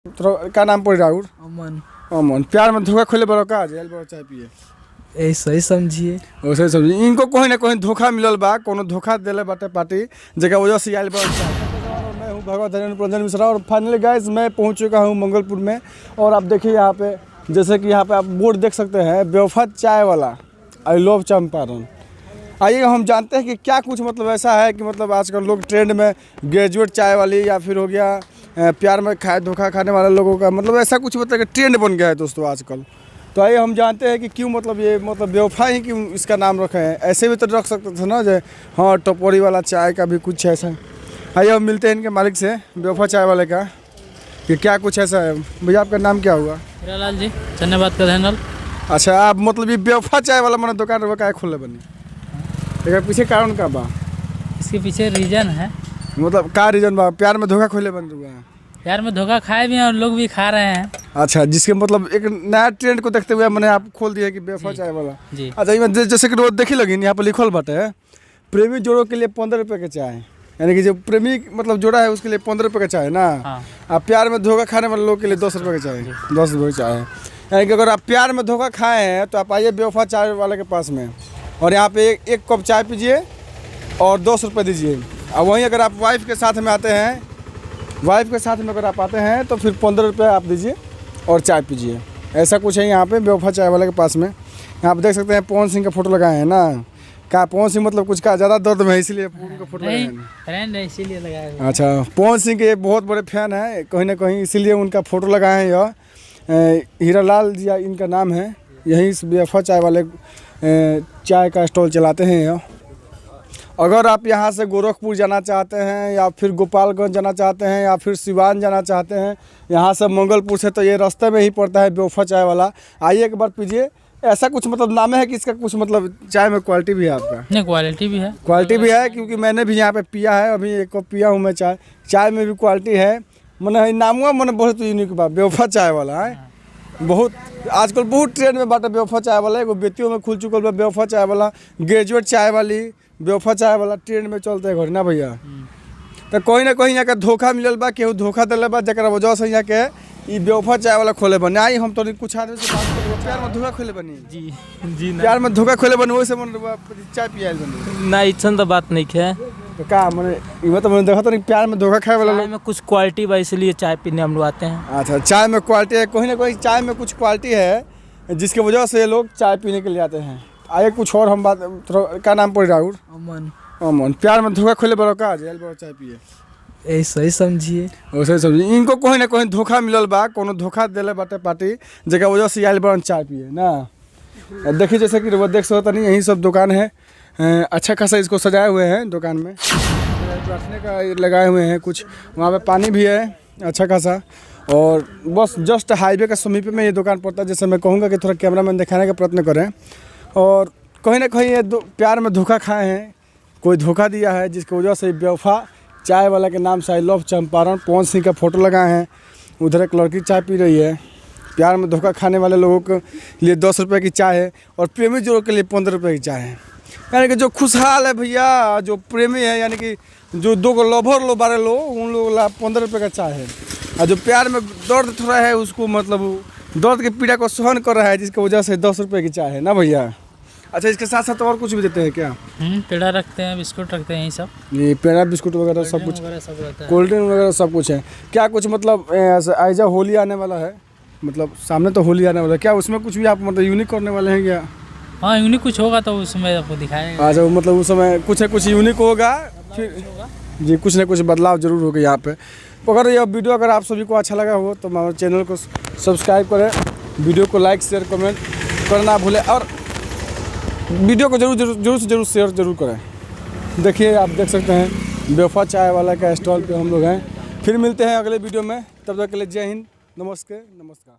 तो का नाम पड़ राहुल अमन। अमन प्यार में धोखा खोले बड़ो का जेल बड़ो चाय पिए ऐसा ही समझिए। वैसे समझी इनको कोई ना कोई धोखा मिलल बा कोनो धोखा देले बाटे पार्टी जगह वजह से आयल बड़ो चाय। मैं हूं भगवत रंजन मिश्रा और फाइनली गाइस मैं पहुंच चुका हूं मंगलपुर में। और आप देखिए यहाँ पे जैसे कि यहाँ पे आप बोर्ड देख सकते हैं बेवफा चाय वाला आई लव चंपारण। आइए हम जानते हैं कि क्या कुछ मतलब ऐसा है कि मतलब आजकल लोग ट्रेंड में ग्रेजुएट चाय वाली या फिर हो गया प्यार में खाए धोखा खाने वाले लोगों का मतलब ऐसा कुछ मतलब कि ट्रेंड बन गया है दोस्तों आजकल। तो आइए हम जानते हैं कि क्यों मतलब ये मतलब बेवफा ही क्यों इसका नाम रखे हैं। ऐसे भी तो रख सकते थे ना जो हाँ टपोरी वाला चाय का भी कुछ ऐसा। आइए हम मिलते हैं इनके मालिक से बेवफा चाय वाले का कि क्या कुछ ऐसा है। भैया आपका नाम क्या हुआ? हीरालाल जी धन्यवाद का धन्यवाद। अच्छा आप मतलब ये बेवफा चाय वाला मैंने दुकान रखा है खोले बनी एक पीछे कारण का बा? इसके पीछे रीजन है। मतलब का रीजन बा? प्यार में धोखा खोले बन रहे हैं। प्यार में धोखा खाए भी हैं और लोग भी खा रहे हैं। अच्छा जिसके मतलब एक नया ट्रेंड को देखते हुए मैंने आप खोल दिया कि बेवफा चाय वाला जी। अच्छा ये जैसे कि रोज देखी लगी यहाँ पर लिखल बाटे प्रेमी जोड़ों के लिए 15 रुपये का चाय यानी कि जो प्रेमी मतलब जोड़ा है उसके लिए 15 रुपये का चाय ना। हाँ। आप प्यार में धोखा खाने वाले लोग के लिए 10 रुपये का चाय 10 रुपये का चाय है। यानी कि अगर आप प्यार में धोखा खाए हैं तो आप आइए बेवफा चाय वाले के पास में और यहाँ पे एक कप चाय पीजिए और 10 रुपये दीजिए। और वहीं अगर आप वाइफ के साथ में आते हैं वाइफ के साथ में अगर आप आते हैं तो फिर 15 रुपये आप दीजिए और चाय पीजिए। ऐसा कुछ है यहाँ पे बेवफा चाय वाले के पास में। यहाँ पे देख सकते हैं पवन सिंह का फोटो लगाए हैं ना। क्या पवन सिंह मतलब कुछ का ज़्यादा दर्द में इसीलिए उनका फोटो लगाए हैं? इसीलिए लगाया। अच्छा पवन सिंह के बहुत बड़े फैन हैं कहीं ना कहीं इसीलिए उनका फ़ोटो लगाए हैं। यह हीरालाल जी इनका नाम है। यहीं बेवफा चाय वाले चाय का स्टॉल चलाते हैं यह। अगर आप यहाँ से गोरखपुर जाना चाहते हैं या फिर गोपालगंज जाना चाहते हैं या फिर सिवान जाना चाहते हैं यहाँ से मंगलपुर से तो ये रास्ते में ही पड़ता है बेवफा चाय वाला। आइए एक बार पीजिए। ऐसा कुछ मतलब नाम है कि इसका कुछ मतलब चाय में क्वालिटी भी है आपका? नहीं क्वालिटी भी है। क्वालिटी भी है क्योंकि मैंने भी यहाँ पे पिया है अभी एक कप पिया हूँ मैं चाय। चाय में भी क्वालिटी है मैंने नामुआ मैंने बहुत यूनिक बा बेवफा चाय वाला है। बहुत आजकल बहुत ट्रेंड में बाटा बेवफा चाय वाला एगो बेतियों में खुल चुकल बा बेवफा चाय वाला ग्रेजुएट चाय वाली बेवफा चाय वाला ट्रेंड में चलते है घर ना भैया। तो कोई ना कोई यहाँ के धोखा मिलल बा केहू धोखा दिले बा जरा वजह से यहाँ के ये बेवफा चाय वाला खोले बने। आई हम तो कुछ आदमी से बात करें प्यार में धोखा खोले बनी जी जी प्यार में धोखा खोले बने वैसे मन चाय पियाल बनी ना इच्छन तो बात नहीं है। तो का मैंने इवन तो मैंने देखा तो नहीं प्यार में धोखा खाए वाला चाय में कुछ क्वालिटी बा इसलिए चाय पीने हम लोग आते हैं। अच्छा चाय में क्वालिटी है कोई ना कोई चाय में कुछ क्वालिटी है जिसकी वजह से लोग चाय पीने के लिए आते हैं। आइए कुछ और हम बात का नाम पड़ राहुल अमन। अमन प्यार में धोखा खोले बड़ो का जेल बड़ो चाय पिए ऐसा ही समझिए। वैसे समझी इनको कोई ना कोई धोखा मिलल बा कोनो धोखा देले बाटे पार्टी जगह वजह से आयल बड़न चाय पिए ना। देखिए जैसे कि वो देख सकते नहीं यही सब दुकान है अच्छा खासा इसको सजाए हुए हैं दुकान में रखने का लगाए हुए हैं कुछ वहाँ पे पानी भी है अच्छा खासा। और बस जस्ट हाईवे का समीप में ये दुकान पड़ता है। जैसे मैं कहूँगा कि थोड़ा कैमरा मैन दिखाने का प्रयत्न करें। और कहीं ना कहीं ये प्यार में धोखा खाए हैं कोई धोखा दिया है जिसकी वजह से बेवफा चाय वाला के नाम से आई लव चंपारण पवन सिंह का फोटो लगाए हैं। उधर एक लड़की चाय पी रही है। प्यार में धोखा खाने वाले लोगों के लिए 10 रुपये की चाय है और प्रेमी जोड़ों के लिए 15 रुपये की चाय है। यानी कि जो खुशहाल है भैया जो प्रेमी है यानी कि जो दो को लवर लो बारे लो उन लोगों ला 15 रुपये का चाय है। और जो प्यार में दर्द थोड़ा है उसको मतलब दर्द की पीड़ा को सहन कर रहा है जिसकी वजह से 10 रुपये की चाय है ना भैया। अच्छा इसके साथ साथ और कुछ भी देते हैं क्या? पेड़ा रखते हैं बिस्कुट रखते हैं यही सब। ये पेड़ा बिस्कुट वगैरह सब कुछ कोल्ड ड्रिंक वगैरह सब कुछ है। क्या कुछ मतलब ऐसा होली आने वाला है मतलब सामने तो होली आने वाला है क्या उसमें कुछ भी आप मतलब यूनिक करने वाले हैं क्या? हाँ यूनिक कुछ होगा तो उसमें आपको दिखाएंगे। अच्छा मतलब उस समय कुछ यूनिक होगा फिर जी कुछ ना कुछ बदलाव जरूर होगा यहाँ पे। अगर यह वीडियो अगर आप सभी को अच्छा लगा हो तो हमारे चैनल को सब्सक्राइब करें वीडियो को लाइक शेयर कमेंट करना भूलें और वीडियो को जरूर शेयर जरूर करें। देखिए आप देख सकते हैं बेवफा चाय वाला का स्टॉल पे हम लोग हैं। फिर मिलते हैं अगले वीडियो में तब तक के लिए जय हिंद नमस्कार।